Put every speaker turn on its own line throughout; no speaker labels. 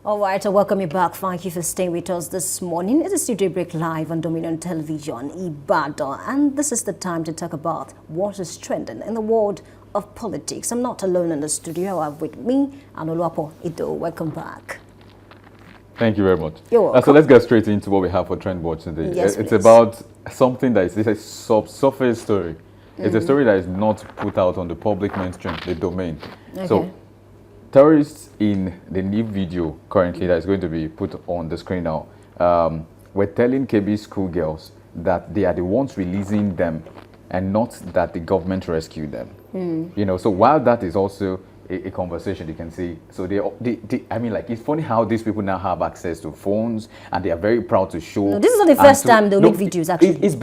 All right, I welcome you back. Thank you for staying with us this morning. It is Studio Break live on Dominion Television, Ibadan, and this is the time to talk about what is trending in the world of politics. I'm not alone in the studio. I have with me Anoluwapo Ido. Welcome back.
Thank you very much.
You're welcome.
So let's get straight into what we have for Trend Watch today.
Yes,
it's
please.
about something that is a surface story. It's a story that is not put out on the public mainstream, the domain.
Okay.
So terrorists in the new video currently that is going to be put on the screen now, we're telling KB schoolgirls that they are the ones releasing them and not that the government rescued them. You know, so while that is also a conversation, you can see, so I mean, like, it's funny how these people now have access to phones and they are very proud to show.
No, this is not the first time they'll make videos, actually.
It's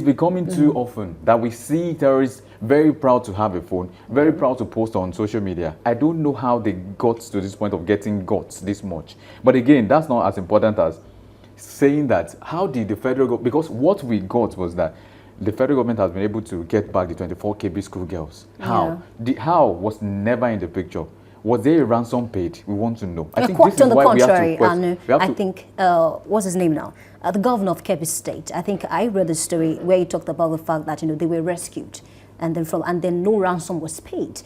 becoming too often that we see terrorists very proud to have a phone, very proud to post on social media. I don't know how they got to this point of getting guts this much. But again, that's not as important as saying that, how did the federal government, because what we got was that the federal government has been able to get back the 24 KB schoolgirls. How? The how was never in the picture. Was there a ransom paid? We want to know. I think
Quite
this
on
is
the
why
contrary,
I
think, what's his name now? The governor of Kebbi State. I think I read the story where he talked about the fact that, they were rescued. And then no ransom was paid.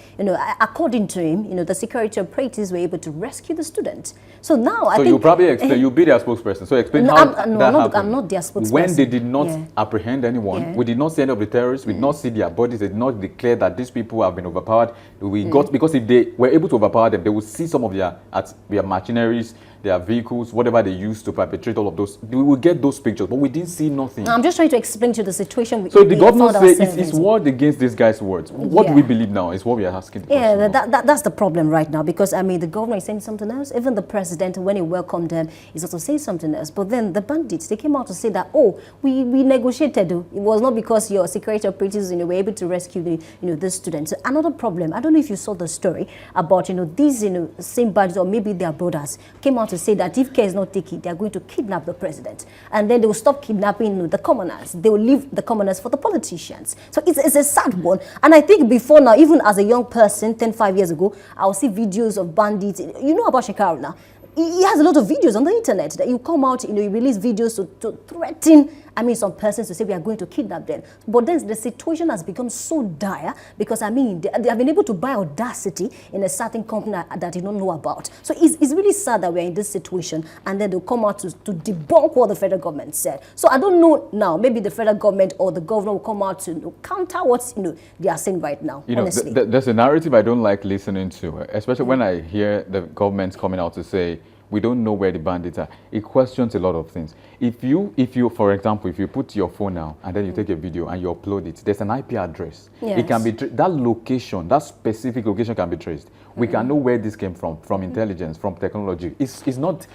According to him, the security operatives were able to rescue the student. So now I think
you probably explain. You'll be their spokesperson. So explain how that happened.
I'm not their spokesperson.
When they did not apprehend anyone, we did not see any of the terrorists. We did not see their bodies. They did not declare that these people have been overpowered. We got, because if they were able to overpower them, they would see some of their machineries, their vehicles, whatever they used to perpetrate all of those. We will get those pictures, but we didn't see nothing.
I'm just trying to explain to you the situation.
So the governor says it's word against this guy's words. What do we believe now is what we are asking.
Yeah, that's the problem right now, because the governor is saying something else. Even the president, when he welcomed them, is also saying something else. But then the bandits, they came out to say that, we negotiated. It was not because your security operatives were able to rescue the students. So another problem, I don't know if you saw the story about these same bandits, or maybe their brothers, came out to say that if care is not taken, they are going to kidnap the president, and then they will stop kidnapping the commoners. They will leave the commoners for the politicians. So it's a sad one. And I think before now, even as a young person, 5 years ago, I'll see videos of bandits. You know about Shekaru now. He has a lot of videos on the internet that you come out, you release videos to threaten, some persons to say we are going to kidnap them. But then the situation has become so dire because, they have been able to buy audacity in a certain company that you don't know about. So it's really sad that we're in this situation, and then they'll come out to debunk what the federal government said. So I don't know now, maybe the federal government or the governor will come out to counter what they are saying right now, honestly.
There's a narrative I don't like listening to, especially when I hear the government coming out to say, we don't know where the bandits are. It questions a lot of things. If you, for example, if you put your phone now and then you take a video and you upload it, there's an IP address.
Yes.
It can be that location, that specific location can be traced. We can know where this came from intelligence, from technology. It's not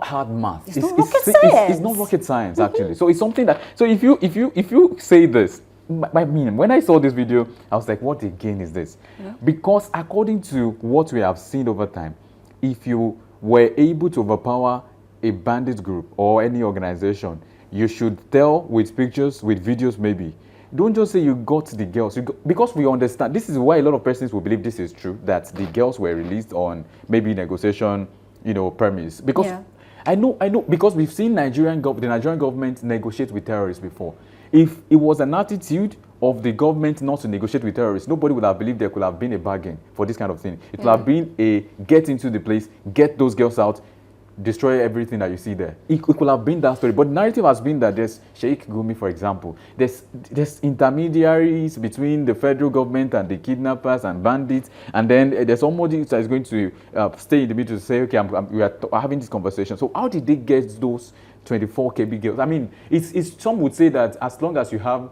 hard math.
It's
not rocket science actually. So it's something that. So if you say this. When I saw this video, I was like, what again is this? Because according to what we have seen over time, if you were able to overpower a bandit group or any organization, you should tell with pictures, with videos maybe. Don't just say you got the girls. Because we understand, this is why a lot of persons will believe this is true, that the girls were released on maybe negotiation, premise. Because I know, because we've seen the Nigerian government negotiate with terrorists before. If it was an attitude of the government not to negotiate with terrorists, nobody would have believed there could have been a bargain for this kind of thing. It would have been a get into the place, get those girls out, destroy everything that you see there. It could have been that story. But the narrative has been that there's Sheikh Gumi, for example. There's intermediaries between the federal government and the kidnappers and bandits. And then there's somebody that is going to stay in the middle to say, okay, we are having this conversation. So how did they get those 24 KB girls? It's some would say that as long as you have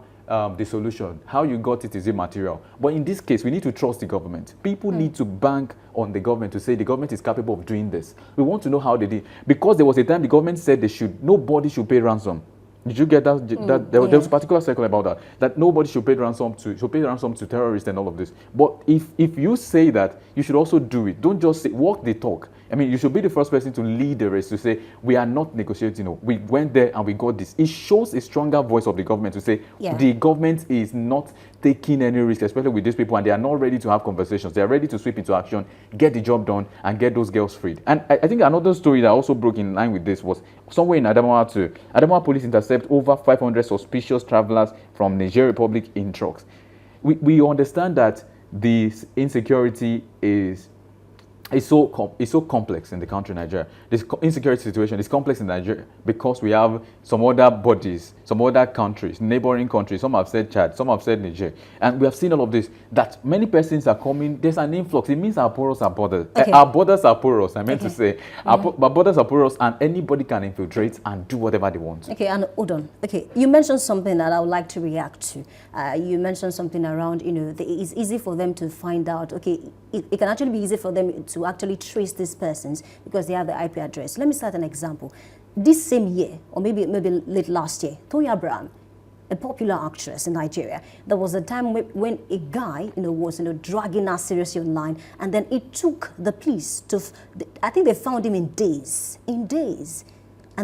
the solution, how you got it is immaterial. But in this case, we need to trust the government. People need to bank on the government to say the government is capable of doing this. We want to know how they did. Because there was a time the government said nobody should pay ransom. Did you get that? There was a particular circle about that nobody should pay ransom to terrorists and all of this. But if you say that, you should also do it. Don't just say, walk the talk. I mean, you should be the first person to lead the race to say, we are not negotiating. No. We went there and we got this. It shows a stronger voice of the government to say, the government is not taking any risk, especially with these people, and they are not ready to have conversations. They are ready to sweep into action, get the job done, and get those girls freed. And I think another story that also broke in line with this was somewhere in Adamawa too. Adamawa police intercept over 500 suspicious travelers from Niger Republic in trucks. We understand that this insecurity is so complex in the country Nigeria. This insecurity situation is complex in Nigeria because we have some other bodies, some other countries, neighboring countries. Some have said Chad, some have said Niger. And we have seen all of this, that many persons are coming. There's an influx. It means our borders are borders. Our borders are porous, I meant to say. Our borders are porous, and anybody can infiltrate and do whatever they want.
Okay, and hold on. Okay, you mentioned something that I would like to react to. You mentioned something around, it's easy for them to find out. Okay, it can actually be easy for them to actually trace these persons because they have the IP address. Let me start an example. This same year, or maybe late last year, Toya Abraham, a popular actress in Nigeria, there was a time when a guy, was dragging her seriously online, and then it took the police to, I think they found him in days, and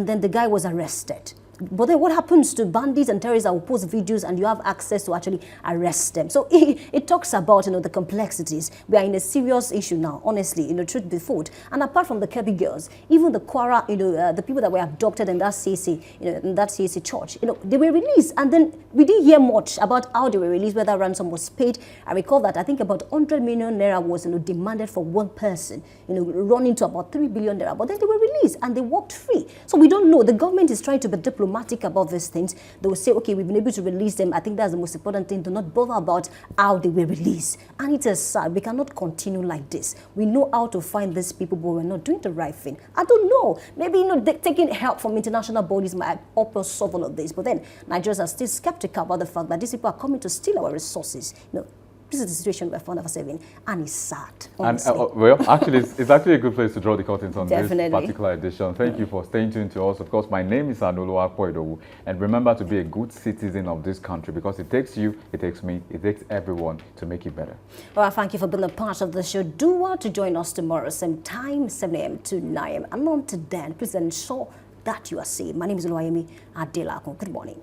then the guy was arrested. But then what happens to bandits and terrorists that will post videos and you have access to actually arrest them? So it talks about, the complexities. We are in a serious issue now, honestly, truth be told. And apart from the Kirby girls, even the Kwara, the people that were abducted in that CAC, in that CAC church, they were released. And then we didn't hear much about how they were released, whether ransom was paid. I recall that I think about 100 million naira was, demanded for one person, running to about 3 billion naira. But then they were released and they walked free. So we don't know. The government is trying to be diplomatic about these things. They will say, okay, we've been able to release them. I think that's the most important thing. Do not bother about how they were released. And it is sad. We cannot continue like this. We know how to find these people, but we're not doing the right thing. I don't know. Maybe, taking help from international bodies might help us solve all of this. But then Nigerians are still skeptical about the fact that these people are coming to steal our resources. This is the situation we found ourselves in, and it's sad.
And well, actually, it's actually a good place to draw the curtains on
Definitely.
This particular edition. Thank you for staying tuned to us. Of course, my name is Anolo Akpoidowu, and remember to be a good citizen of this country because it takes you, it takes me, it takes everyone to make it better.
Well, thank you for being a part of the show. Do want to join us tomorrow, same time, 7 a.m. to 9 a.m. And until then, please ensure that you are safe. My name is Oluwayemi Adelakun. Good morning.